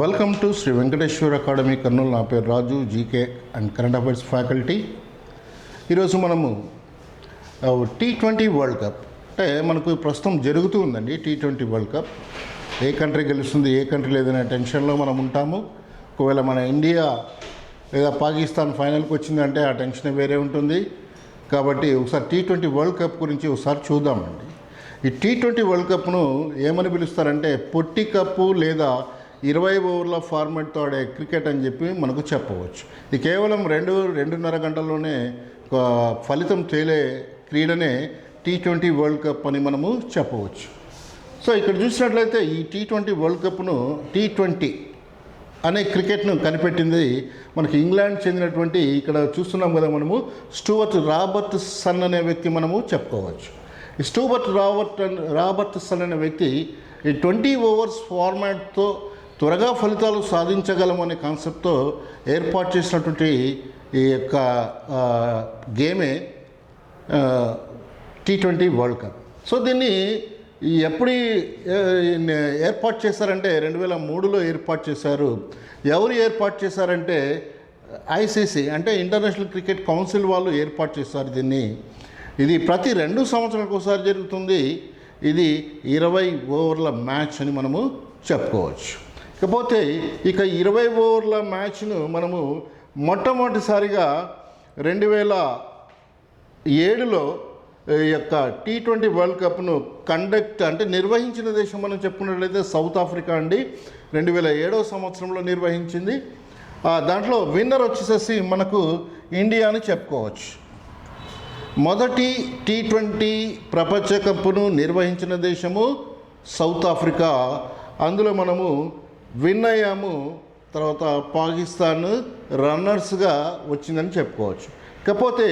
Welcome to Shri Venkateswara academy Kurnool. నా పేరు Raju, GK and current affairs faculty. ఈరోజు మనము T20 వరల్డ్ కప్ అంటే మనకు ప్రస్తుతం జరుగుతూ ఉందండి. T20 వరల్డ్ కప్ ఏ కంట్రీ గెలుస్తుంది, ఏ కంట్రీ లేదనే టెన్షన్లో మనం ఉంటాము. ఒకవేళ మన ఇండియా లేదా పాకిస్తాన్ ఫైనల్కి వచ్చిందంటే ఆ టెన్షన్ వేరే ఉంటుంది. కాబట్టి ఒకసారి T20 వరల్డ్ కప్ గురించి ఒకసారి చూద్దామండి. ఈ T20 వరల్డ్ కప్ను ఏమని పిలుస్తారంటే పొట్టి కప్పు లేదా 20 ఓవర్ల ఫార్మాట్తో ఆడే క్రికెట్ అని చెప్పి మనకు చెప్పవచ్చు. ఇది కేవలం 2-2.5 గంటల్లోనే ఫలితం తేలే క్రీడనే T20 వరల్డ్ కప్ అని మనము చెప్పవచ్చు. సో ఇక్కడ చూసినట్లయితే ఈ T20 వరల్డ్ కప్ను T20 అనే క్రికెట్ను కనిపెట్టింది మనకి ఇంగ్లాండ్ చెందినటువంటి, ఇక్కడ చూస్తున్నాం కదా మనము, స్టూవర్ట్ రాబర్ట్సన్ అనే వ్యక్తి మనము చెప్పుకోవచ్చు. ఈ స్టూవర్ట్ రాబర్ట్సన్ అనే వ్యక్తి ఈ 20 ఓవర్స్ ఫార్మాట్తో త్వరగా ఫలితాలు సాధించగలమనే కాన్సెప్ట్తో ఏర్పాటు చేసినటువంటి ఈ యొక్క గేమే T20 వరల్డ్ కప్. సో దీన్ని ఎప్పుడు ఏర్పాటు చేశారంటే 2003లో ఏర్పాటు చేశారు. ఎవరు ఏర్పాటు చేశారంటే ICC అంటే ఇంటర్నేషనల్ క్రికెట్ కౌన్సిల్ వాళ్ళు ఏర్పాటు చేశారు దీన్ని. ఇది ప్రతి 2 సంవత్సరాలకు ఒకసారి జరుగుతుంది. ఇది 20 ఓవర్ల మ్యాచ్ అని మనము చెప్పుకోవచ్చు. ఇకపోతే ఇక 20 ఓవర్ల మ్యాచ్ను మనము మొట్టమొదటిసారిగా 2007లో ఈ యొక్క T20 వరల్డ్ కప్ను నిర్వహించిన దేశం మనం చెప్పుకున్నట్లయితే సౌత్ ఆఫ్రికా అండి. 2007వ సంవత్సరంలో నిర్వహించింది. దాంట్లో విన్నర్ వచ్చేసేసి మనకు ఇండియా అని చెప్పుకోవచ్చు. మొదటి T20 ప్రపంచ కప్ను నిర్వహించిన దేశము సౌత్ ఆఫ్రికా. అందులో మనము విన్ అయ్యాము. తర్వాత పాకిస్తాన్ రన్నర్స్గా వచ్చిందని చెప్పుకోవచ్చు. ఇకపోతే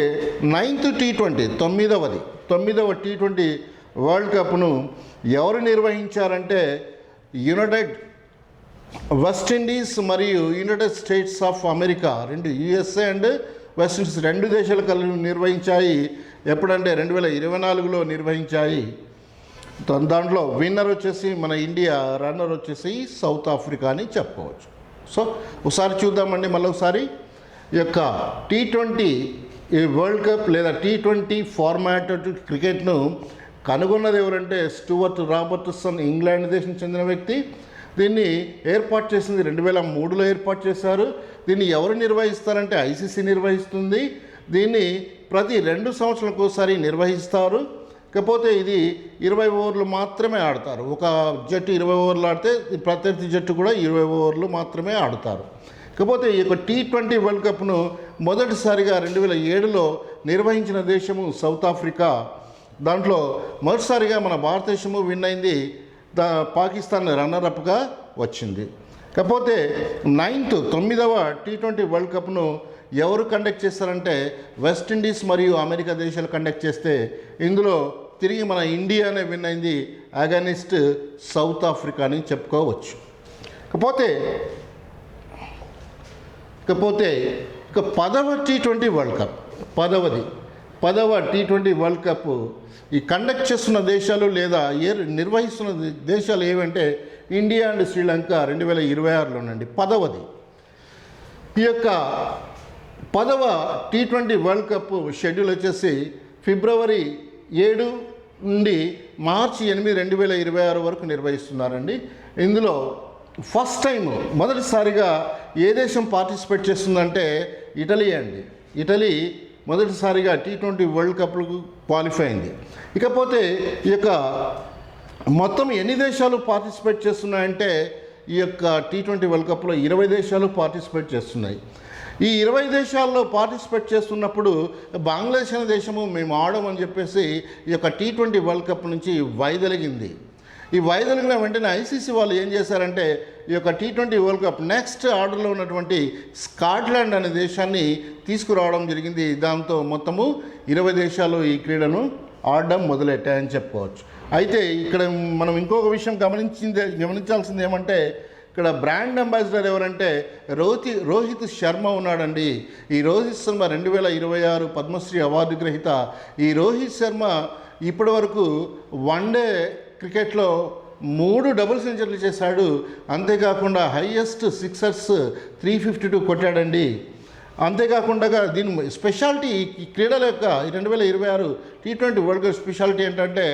9th T20 9వ T20 వరల్డ్ కప్ను ఎవరు నిర్వహించారంటే వెస్టిండీస్ మరియు United states of America, USA and West Indies 2 దేశాలు కలిసి నిర్వహించాయి. ఎప్పుడంటే 2024లో నిర్వహించాయి. దాంట్లో విన్నర్ వచ్చేసి మన ఇండియా, రన్నర్ వచ్చేసి సౌత్ ఆఫ్రికా అని చెప్పుకోవచ్చు. సో ఒకసారి చూద్దామండి. మళ్ళీ ఒకసారి ఈ యొక్క T20 వరల్డ్ కప్ లేదా T20 ఫార్మాట్ క్రికెట్ను కనుగొన్నది ఎవరంటే స్టూవర్ట్ రాబర్ట్సన్, ఇంగ్లాండ్ దేశం చెందిన వ్యక్తి. దీన్ని ఏర్పాటు చేసింది 2003లో ఏర్పాటు చేశారు. దీన్ని ఎవరు నిర్వహిస్తారంటే ICC నిర్వహిస్తుంది. దీన్ని ప్రతి 2 సంవత్సరాలకు ఒకసారి నిర్వహిస్తారు. కాకపోతే ఇది 20 ఓవర్లు మాత్రమే ఆడతారు. ఒక జట్టు 20 ఓవర్లు ఆడితే ప్రత్యర్థి జట్టు కూడా 20 ఓవర్లు మాత్రమే ఆడతారు. కాకపోతే ఈ యొక్క T20 వరల్డ్ కప్ను మొదటిసారిగా 2007లో నిర్వహించిన దేశము సౌత్ ఆఫ్రికా. దాంట్లో మొదటిసారిగా మన భారతదేశము విన్ అయింది. పాకిస్తాన్ రన్నర్అప్గా వచ్చింది. కాకపోతే 9వ T20 వరల్డ్ కప్ను ఎవరు కండక్ట్ చేస్తారంటే వెస్టిండీస్ మరియు అమెరికా దేశాలు కండక్ట్ చేస్తే ఇందులో తిరిగి మన ఇండియానే విన్ అయింది అగైన్స్ట్ సౌత్ ఆఫ్రికా అని చెప్పుకోవచ్చు. కాకపోతే ఇక 10వ T20 వరల్డ్ కప్, 10వ T20 వరల్డ్ కప్ ఈ కండక్ట్ చేస్తున్న దేశాలు లేదా నిర్వహిస్తున్న దేశాలు ఏవంటే ఇండియా అండ్ శ్రీలంక 2026లోనండి 10వది. ఈ యొక్క 10వ T20 వరల్డ్ కప్ షెడ్యూల్ వచ్చేసి ఫిబ్రవరి 7 నుండి మార్చి 8, 2026 వరకు నిర్వహిస్తున్నారండి. ఇందులో ఫస్ట్ టైం మొదటిసారిగా ఏ దేశం పార్టిసిపేట్ చేస్తుందంటే ఇటలీ అండి. ఇటలీ మొదటిసారిగా T20 వరల్డ్ కప్లకు క్వాలిఫై అయింది. ఇకపోతే ఈ యొక్క మొత్తం ఎన్ని దేశాలు పార్టిసిపేట్ చేస్తున్నాయంటే ఈ యొక్క T20 వరల్డ్ కప్లో 20 దేశాలు పార్టిసిపేట్ చేస్తున్నాయి. ఈ 20 దేశాల్లో పార్టిసిపేట్ చేస్తున్నప్పుడు బంగ్లాదేశ్ అనే దేశము మేము ఆడమని చెప్పేసి ఈ యొక్క T20 వరల్డ్ కప్ నుంచి వైదొలిగింది. ఈ వైదొలిగిన వెంటనే ICC వాళ్ళు ఏం చేశారంటే ఈ యొక్క T20 వరల్డ్ కప్ నెక్స్ట్ ఆర్డర్లో ఉన్నటువంటి స్కాట్లాండ్ అనే దేశాన్ని తీసుకురావడం జరిగింది. దాంతో మొత్తము 20 దేశాలు ఈ క్రీడను ఆడడం మొదలెట్టాయని చెప్పుకోవచ్చు. అయితే ఇక్కడ మనం ఇంకొక విషయం గమనించాల్సింది ఏమంటే ఇక్కడ బ్రాండ్ అంబాసిడర్ ఎవరంటే రోహిత్ శర్మ ఉన్నాడండి. ఈ రోహిత్ శర్మ 2026 పద్మశ్రీ అవార్డు గ్రహీత. ఈ రోహిత్ శర్మ ఇప్పటి వరకు వన్డే క్రికెట్లో 3 డబుల్ సెంచరీలు చేశాడు. అంతేకాకుండా హైయెస్ట్ సిక్సర్స్ 352 కొట్టాడండి. అంతేకాకుండా దీని స్పెషాలిటీ, ఈ క్రీడల యొక్క 2026 T20 వరల్డ్ కప్ స్పెషాలిటీ ఏంటంటే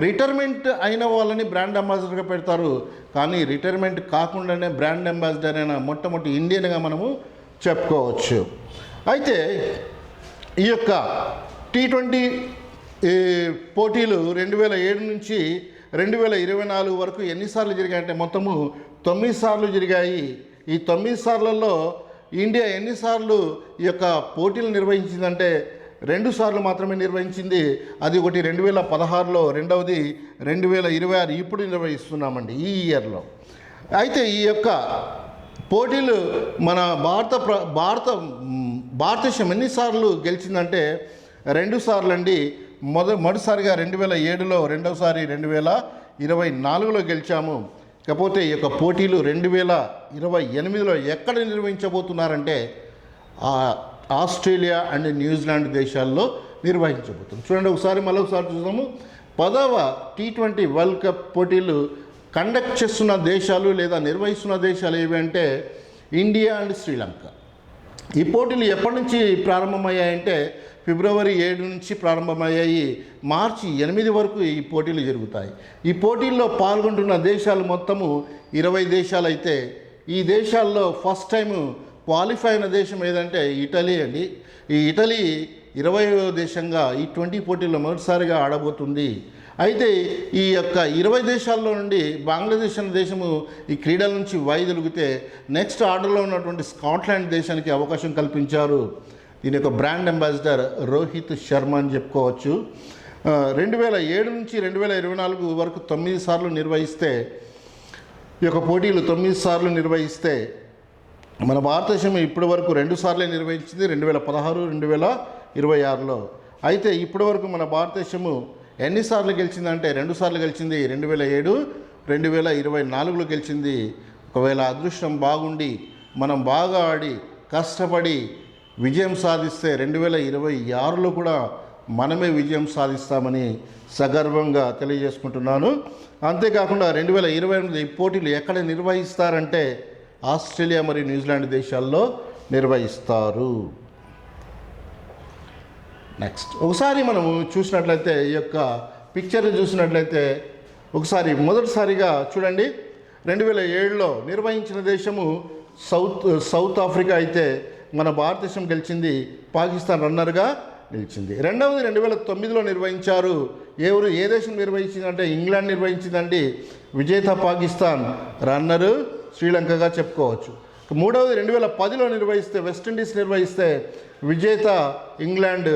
రిటైర్మెంట్ అయిన వాళ్ళని బ్రాండ్ అంబాసిడర్గా పెడతారు. కానీ రిటైర్మెంట్ కాకుండానే బ్రాండ్ అంబాసిడర్ అయిన మొట్టమొదటి ఇండియన్గా మనము చెప్పుకోవచ్చు. అయితే ఈ యొక్క T20 పోటీలు 2007 నుంచి 2024 వరకు ఎన్నిసార్లు జరిగాయంటే మొత్తము 9 సార్లు జరిగాయి. ఈ 9 సార్లలో ఇండియా ఎన్నిసార్లు ఈ యొక్క పోటీలు నిర్వహించిందంటే 2 సార్లు మాత్రమే నిర్వహించింది. అది ఒకటి 2016లో, రెండవది 2026 ఇప్పుడు నిర్వహిస్తున్నామండి ఈ ఇయర్లో. అయితే ఈ యొక్క పోటీలు మన భారతదేశం ఎన్నిసార్లు గెలిచిందంటే 2 సార్లు అండి. మొదటిసారిగా 2007లో, రెండవసారి 2024లో గెలిచాము. కాకపోతే ఈ యొక్క పోటీలు 2028లో ఎక్కడ నిర్వహించబోతున్నారంటే ఆస్ట్రేలియా అండ్ న్యూజిలాండ్ దేశాల్లో నిర్వహించబోతుంది. చూడండి ఒకసారి చూద్దాము. 10వ T20 వరల్డ్ కప్ పోటీలు కండక్ట్ చేస్తున్న దేశాలు లేదా నిర్వహిస్తున్న దేశాలు ఏవి అంటే ఇండియా అండ్ శ్రీలంక. ఈ పోటీలు ఎప్పటి నుంచి ప్రారంభమయ్యాయంటే ఫిబ్రవరి 7 నుంచి ప్రారంభమయ్యాయి. మార్చి 8 వరకు ఈ పోటీలు జరుగుతాయి. ఈ పోటీల్లో పాల్గొంటున్న దేశాలు మొత్తము 20 దేశాలు అయితే ఈ దేశాల్లో ఫస్ట్ టైం క్వాలిఫై అయిన దేశం ఏదంటే ఇటలీ అండి. ఈ ఇటలీ 20వ దేశంగా ఈ 20 పోటీల్లో మొదటిసారిగా ఆడబోతుంది. అయితే ఈ యొక్క 20 దేశాల్లో నుండి బంగ్లాదేశ్ అనే దేశము ఈ క్రీడల నుంచి వైదొలిగితే నెక్స్ట్ ఆర్డర్లో ఉన్నటువంటి స్కాట్లాండ్ దేశానికి అవకాశం కల్పించారు. దీని యొక్క బ్రాండ్ అంబాసిడర్ రోహిత్ శర్మ అని చెప్పుకోవచ్చు. 2007 నుంచి 2024 వరకు 9 సార్లు నిర్వహిస్తే ఈ యొక్క పోటీలు 9 సార్లు నిర్వహిస్తే మన భారతదేశం ఇప్పటి వరకు 2 సార్లే నిర్వహించింది, 2016, 2026లో. అయితే ఇప్పటి వరకు మన భారతదేశము ఎన్నిసార్లు గెలిచిందంటే 2 సార్లు గెలిచింది. 2007, 2024లో గెలిచింది. ఒకవేళ అదృష్టం బాగుండి మనం బాగా ఆడి కష్టపడి విజయం సాధిస్తే 2026లో కూడా మనమే విజయం సాధిస్తామని సగర్వంగా తెలియజేసుకుంటున్నాను. అంతేకాకుండా 2028 ఈ పోటీలు ఎక్కడ నిర్వహిస్తారంటే ఆస్ట్రేలియా మరియు న్యూజిలాండ్ దేశాల్లో నిర్వహిస్తారు. నెక్స్ట్ ఒకసారి మనము చూసినట్లయితే ఈ యొక్క పిక్చర్ చూసినట్లయితే ఒకసారి మొదటిసారిగా చూడండి 2007లో నిర్వహించిన దేశము సౌత్ ఆఫ్రికా అయితే మన భారతదేశం గెలిచింది, పాకిస్తాన్ రన్నర్గా నిలిచింది. రెండవది 2009లో నిర్వహించారు. ఏ దేశం నిర్వహించిందంటే ఇంగ్లాండ్ నిర్వహించిందండి. విజేత పాకిస్తాన్, రన్నరు శ్రీలంకగా చెప్పుకోవచ్చు. మూడవది 2010లో నిర్వహిస్తే వెస్టిండీస్ నిర్వహిస్తే విజేత ఇంగ్లాండ్,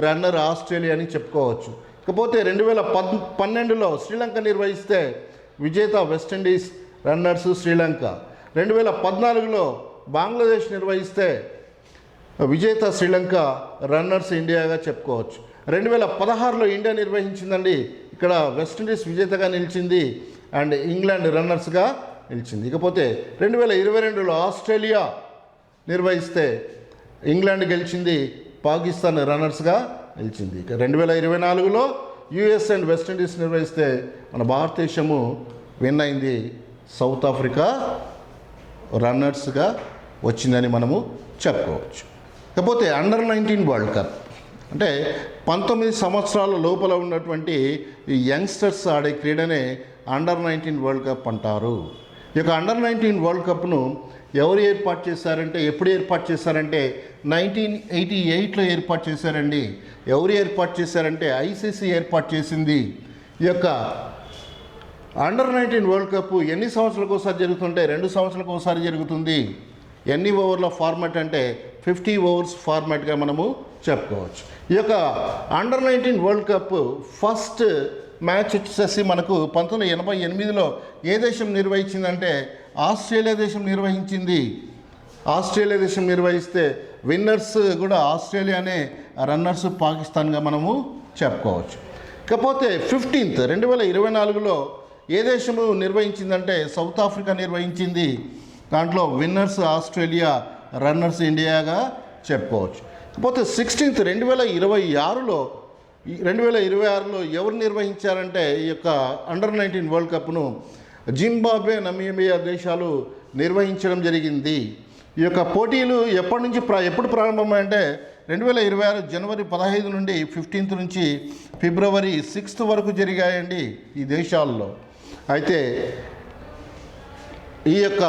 రన్నర్ ఆస్ట్రేలియా అని చెప్పుకోవచ్చు. ఇకపోతే 2012లో శ్రీలంక నిర్వహిస్తే విజేత వెస్టిండీస్, రన్నర్స్ శ్రీలంక. 2014లో బంగ్లాదేశ్ నిర్వహిస్తే విజేత శ్రీలంక, రన్నర్స్ ఇండియాగా చెప్పుకోవచ్చు. 2016లో ఇండియా నిర్వహించిందండి. ఇక్కడ వెస్టిండీస్ విజేతగా నిలిచింది అండ్ ఇంగ్లాండ్ రన్నర్స్గా నిలిచింది. ఇకపోతే 2022లో ఆస్ట్రేలియా నిర్వహిస్తే ఇంగ్లాండ్ గెలిచింది, పాకిస్తాన్ రన్నర్స్గా నిలిచింది. ఇక 2024లో యుఎస్ అండ్ వెస్టిండీస్ నిర్వహిస్తే మన భారతదేశము విన్ అయింది, సౌత్ ఆఫ్రికా రన్నర్స్గా వచ్చిందని మనము చెప్పుకోవచ్చు. కాకపోతే అండర్-19 వరల్డ్ కప్ అంటే 19 సంవత్సరాల లోపల ఉన్నటువంటి ఈ యంగ్స్టర్స్ ఆడే క్రీడనే అండర్-19 వరల్డ్ కప్ అంటారు. ఈ యొక్క అండర్-19 వరల్డ్ కప్ను ఎవరు ఏర్పాటు చేశారంటే ఎప్పుడు ఏర్పాటు చేశారంటే 1988లో ఏర్పాటు చేశారండి. ఎవరు ఏర్పాటు చేశారంటే ఐసీసీ ఏర్పాటు చేసింది. ఈ యొక్క అండర్-19 వరల్డ్ కప్ ఎన్ని సంవత్సరాలకు ఒకసారి జరుగుతుంటే 2 సంవత్సరాలకు ఒకసారి జరుగుతుంది. ఎన్ని ఓవర్ల ఫార్మాట్ అంటే 50 ఓవర్స్ ఫార్మాట్గా మనము చెప్పుకోవచ్చు. ఈ యొక్క under-19 world cup first match వచ్చేసి మనకు 1988లో ఏ దేశం నిర్వహించిందంటే ఆస్ట్రేలియా దేశం నిర్వహించింది. ఆస్ట్రేలియా దేశం నిర్వహిస్తే విన్నర్స్ కూడా ఆస్ట్రేలియానే, రన్నర్స్ పాకిస్తాన్గా మనము చెప్పుకోవచ్చు. కాకపోతే 15th 2024లో ఏ దేశము నిర్వహించిందంటే సౌత్ ఆఫ్రికా నిర్వహించింది. దాంట్లో విన్నర్స్ ఆస్ట్రేలియా, రన్నర్స్ ఇండియాగా చెప్పుకోవచ్చు. కాకపోతే 16th 2026లో 2026లో ఎవరు నిర్వహించారంటే ఈ యొక్క అండర్-19 వరల్డ్ కప్ను జింబాబ్వే, నమీబియా దేశాలు నిర్వహించడం జరిగింది. ఈ యొక్క పోటీలు ఎప్పుడు ప్రారంభమయ్యాయంటే 2026 జనవరి 15 నుండి 15 నుంచి ఫిబ్రవరి 6 వరకు జరిగాయండి ఈ దేశాల్లో. అయితే ఈ యొక్క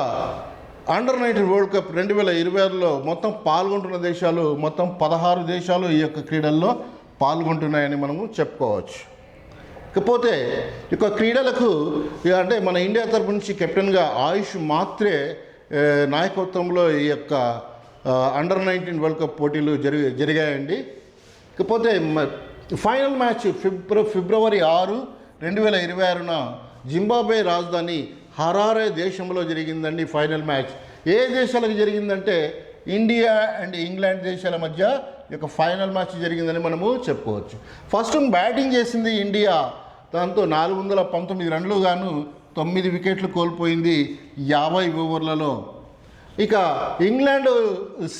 అండర్-19 వరల్డ్ కప్ 2026లో మొత్తం పాల్గొంటున్న దేశాలు మొత్తం 16 దేశాలు ఈ యొక్క క్రీడల్లో పాల్గొంటున్నాయని మనము చెప్పుకోవచ్చు. ఇకపోతే ఈ యొక్క క్రీడలకు అంటే మన ఇండియా తరపు నుంచి కెప్టెన్గా ఆయుష్ మాత్రే నాయకత్వంలో ఈ యొక్క అండర్-19 వరల్డ్ కప్ పోటీలు జరిగాయండి. ఇకపోతే ఫైనల్ మ్యాచ్ ఫిబ్రవరి 6, 2026న జింబాబ్వే రాజధాని హరారే దేశంలో జరిగిందండి. ఫైనల్ మ్యాచ్ ఏ దేశాలకు జరిగిందంటే ఇండియా అండ్ ఇంగ్లాండ్ దేశాల మధ్య ఈ యొక్క ఫైనల్ మ్యాచ్ జరిగిందని మనము చెప్పుకోవచ్చు. ఫస్ట్ బ్యాటింగ్ చేసింది ఇండియా, దాంతో 419 రన్లు గాను 9 వికెట్లు కోల్పోయింది 50 ఓవర్లలో. ఇక ఇంగ్లాండ్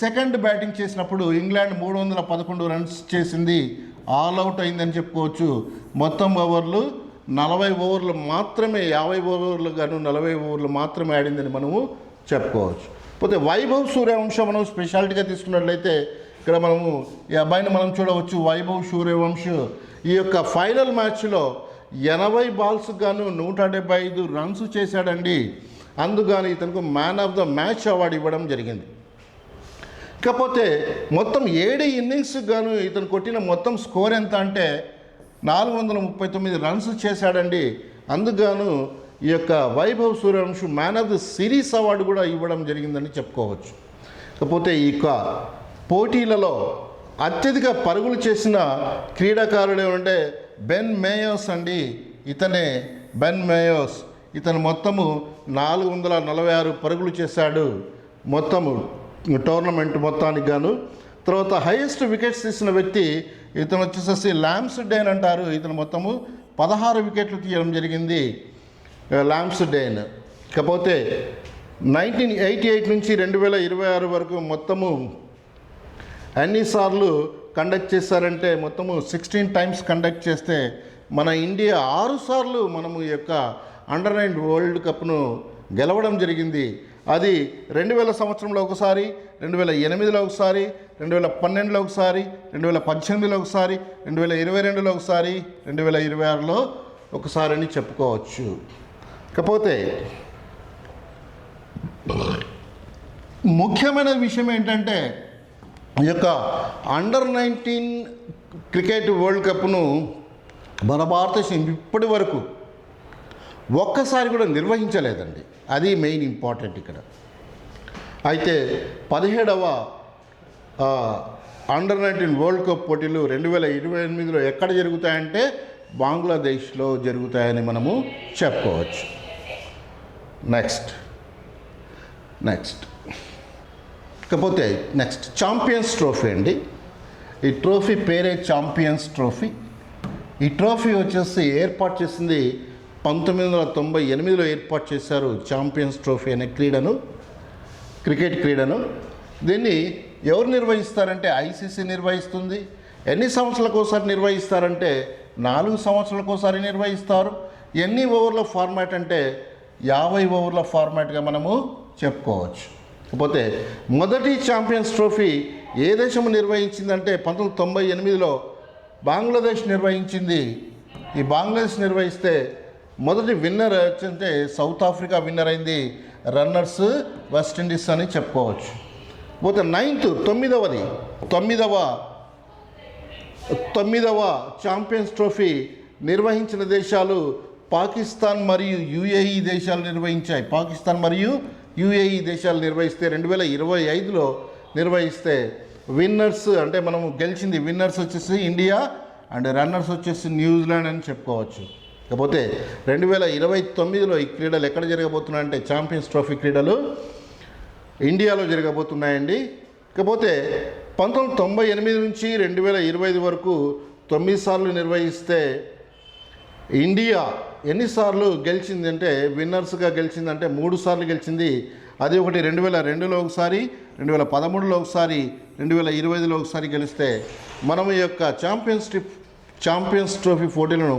సెకండ్ బ్యాటింగ్ చేసినప్పుడు ఇంగ్లాండ్ 311 రన్స్ చేసింది, ఆల్ అవుట్ అయిందని చెప్పుకోవచ్చు. మొత్తం ఓవర్లు 40 ఓవర్లు మాత్రమే, 50 ఓవర్లు గాను 40 ఓవర్లు మాత్రమే ఆడిందని మనము చెప్పుకోవచ్చు. పోతే వైభవ్ సూర్యవంశం మనం స్పెషాలిటీగా తీసుకున్నట్లయితే ఇక్కడ మనము ఈ అబ్బాయిని మనం చూడవచ్చు. వైభవ్ సూర్యవంశ్ ఈ యొక్క ఫైనల్ మ్యాచ్లో 80 బాల్స్ గాను 175 రన్స్ చేశాడండి. అందుకని ఇతనికి man of the match award ఇవ్వడం జరిగింది. ఇకపోతే మొత్తం 7 ఇన్నింగ్స్ గాను ఇతను కొట్టిన మొత్తం స్కోర్ ఎంత అంటే 439 రన్స్ చేశాడండి. అందుకు ఈ యొక్క Vaibhav Suryavansh man of the series award కూడా ఇవ్వడం జరిగిందని చెప్పుకోవచ్చు. ఇకపోతే ఈ యొక్క పోటీలలో అత్యధిక పరుగులు చేసిన క్రీడాకారుడు ఏమంటే బెన్ మేయోస్ అండి. బెన్ మేయోస్ ఇతను మొత్తము 446 పరుగులు చేశాడు మొత్తము టోర్నమెంట్ మొత్తానికి గాను. తర్వాత హైయెస్ట్ వికెట్స్ తీసిన వ్యక్తి ఇతను వచ్చేసి ల్యామ్స్డేన్ అంటారు. ఇతను మొత్తము 16 వికెట్లు తీయడం జరిగింది ల్యామ్స్డేన్. ఇకపోతే 1988 నుంచి 2026 వరకు మొత్తము ఎన్నిసార్లు కండక్ట్ చేశారంటే మొత్తము 16 టైమ్స్ కండక్ట్ చేస్తే మన ఇండియా 6 సార్లు మనము ఈ యొక్క అండర్-9 వరల్డ్ కప్ను గెలవడం జరిగింది. అది 2000 సంవత్సరంలో ఒకసారి, 2008లో ఒకసారి, 2012లో ఒకసారి, 2018లో ఒకసారి, 2022లో ఒకసారి, 2026లో ఒకసారి అని చెప్పుకోవచ్చు. ఇకపోతే ముఖ్యమైన విషయం ఏంటంటే ఈ యొక్క అండర్-19 క్రికెట్ వరల్డ్ కప్ను మన భారతదేశం ఇప్పటి వరకు ఒక్కసారి కూడా నిర్వహించలేదండి. అది మెయిన్ ఇంపార్టెంట్ ఇక్కడ. అయితే 17వ అండర్-19 వరల్డ్ కప్ పోటీలు 2028లో ఎక్కడ జరుగుతాయంటే బంగ్లాదేశ్లో జరుగుతాయని మనము చెప్పుకోవచ్చు. నెక్స్ట్ ఇకపోతే ఛాంపియన్స్ ట్రోఫీ అండి. ఈ ట్రోఫీ పేరే ఛాంపియన్స్ ట్రోఫీ. ఈ ట్రోఫీ వచ్చేసి ఏర్పాటు చేసింది 1998లో ఏర్పాటు చేశారు ఛాంపియన్స్ ట్రోఫీ అనే క్రికెట్ క్రీడను. దీన్ని ఎవరు నిర్వహిస్తారంటే ఐసీసీ నిర్వహిస్తుంది. ఎన్ని సంవత్సరాలకు ఒకసారి నిర్వహిస్తారంటే 4 సంవత్సరాలకు ఒకసారి నిర్వహిస్తారు. ఎన్ని ఓవర్ల ఫార్మాట్ అంటే 50 ఓవర్ల ఫార్మాట్గా మనము చెప్పుకోవచ్చు. కాకపోతే మొదటి ఛాంపియన్స్ ట్రోఫీ ఏ దేశం నిర్వహించిందంటే 1998లో బంగ్లాదేశ్ నిర్వహించింది. ఈ బంగ్లాదేశ్ నిర్వహిస్తే మొదటి విన్నర్ వచ్చంటే సౌత్ ఆఫ్రికా విన్నర్ అయింది. రన్నర్స్ వెస్టిండీస్ అని చెప్పుకోవచ్చు. పోతే తొమ్మిదవ ఛాంపియన్స్ ట్రోఫీ నిర్వహించిన దేశాలు పాకిస్తాన్ మరియు యుఏఈ దేశాలు నిర్వహించాయి. పాకిస్తాన్ మరియు యుఏఈ దేశాలు నిర్వహిస్తే 2025లో నిర్వహిస్తే విన్నర్స్ అంటే మనము గెలిచింది విన్నర్స్ వచ్చేసి ఇండియా అండ్ రన్నర్స్ వచ్చేసి న్యూజిలాండ్ అని చెప్పుకోవచ్చు. కాకపోతే 2029లో ఈ క్రీడలు ఎక్కడ జరగబోతున్నాయంటే ఛాంపియన్స్ ట్రోఫీ క్రీడలు ఇండియాలో జరగబోతున్నాయండి. కాకపోతే 1998 నుంచి 2025 వరకు 9 సార్లు నిర్వహిస్తే ఇండియా ఎన్నిసార్లు గెలిచిందంటే విన్నర్స్గా గెలిచిందంటే 3 సార్లు గెలిచింది. అది ఒకటి 2002లో ఒకసారి, 2013లో ఒకసారి, 2025లో ఒకసారి గెలిస్తే మనం ఈ యొక్క ఛాంపియన్షిప్ ఛాంపియన్స్ ట్రోఫీ పోటీలను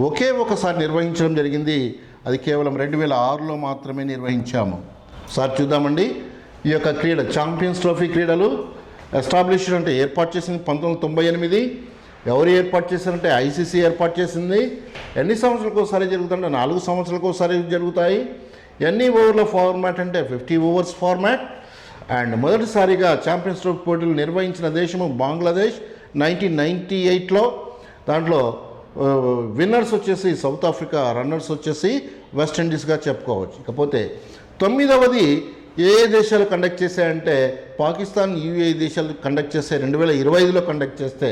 ఒకే ఒకసారి నిర్వహించడం జరిగింది. అది కేవలం 2006లో మాత్రమే నిర్వహించాము. సార్ చూద్దామండి. ఈ యొక్క క్రీడ ఛాంపియన్స్ ట్రోఫీ క్రీడలు ఎస్టాబ్లిష్డ్ అంటే ఏర్పాటు చేసింది 1998. ఎవరు ఏర్పాటు చేశారంటే ఐసీసీ ఏర్పాటు చేసింది. ఎన్ని సంవత్సరాలకు ఒకసారి జరుగుతుంటే 4 సంవత్సరాలకు ఒకసారి జరుగుతాయి. ఎన్ని ఓవర్ల ఫార్మాట్ అంటే 50 ఓవర్స్ ఫార్మాట్. అండ్ మొదటిసారిగా ఛాంపియన్స్ ట్రోఫీ పోటీలు నిర్వహించిన దేశము బంగ్లాదేశ్ 1998లో. దాంట్లో విన్నర్స్ వచ్చేసి సౌత్ ఆఫ్రికా, రన్నర్స్ వచ్చేసి వెస్టిండీస్గా చెప్పుకోవచ్చు. ఇకపోతే 9వది ఏ దేశాలు కండక్ట్ చేశాయంటే పాకిస్తాన్, యూఏఈ దేశాలు కండక్ట్ చేస్తే 2025లో కండక్ట్ చేస్తే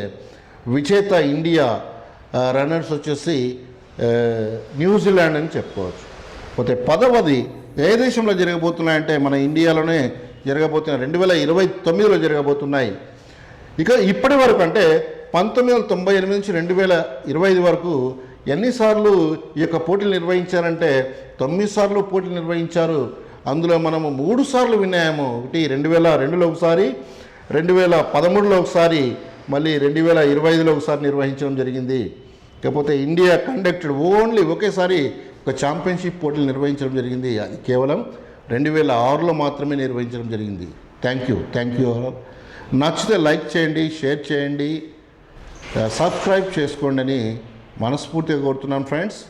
విజేత ఇండియా, రన్నర్స్ వచ్చేసి న్యూజిలాండ్ అని చెప్పుకోవచ్చు. పోతే 10వది ఏ దేశంలో జరగబోతున్నాయంటే మన ఇండియాలోనే జరగబోతున్నాయి. 2029లో జరగబోతున్నాయి. ఇక ఇప్పటి వరకు అంటే 1998 నుంచి 2025 వరకు ఎన్నిసార్లు ఈ యొక్క పోటీలు నిర్వహించారంటే 9 సార్లు పోటీలు నిర్వహించారు. అందులో మనము 3 సార్లు విన్నాము. ఒకటి 2002లో ఒకసారి, 2013లో ఒకసారి, మళ్ళీ 2025లో ఒకసారి నిర్వహించడం జరిగింది. కాకపోతే ఇండియా కండక్టెడ్ ఓన్లీ ఒకేసారి ఒక ఛాంపియన్షిప్ పోటీలు నిర్వహించడం జరిగింది. అది కేవలం 2006లో మాత్రమే నిర్వహించడం జరిగింది. Thank you. నచ్చితే లైక్ చేయండి, షేర్ చేయండి, సబ్స్క్రైబ్ చేసుకోండి అని మనస్ఫూర్తిగా కోరుతున్నాను ఫ్రెండ్స్.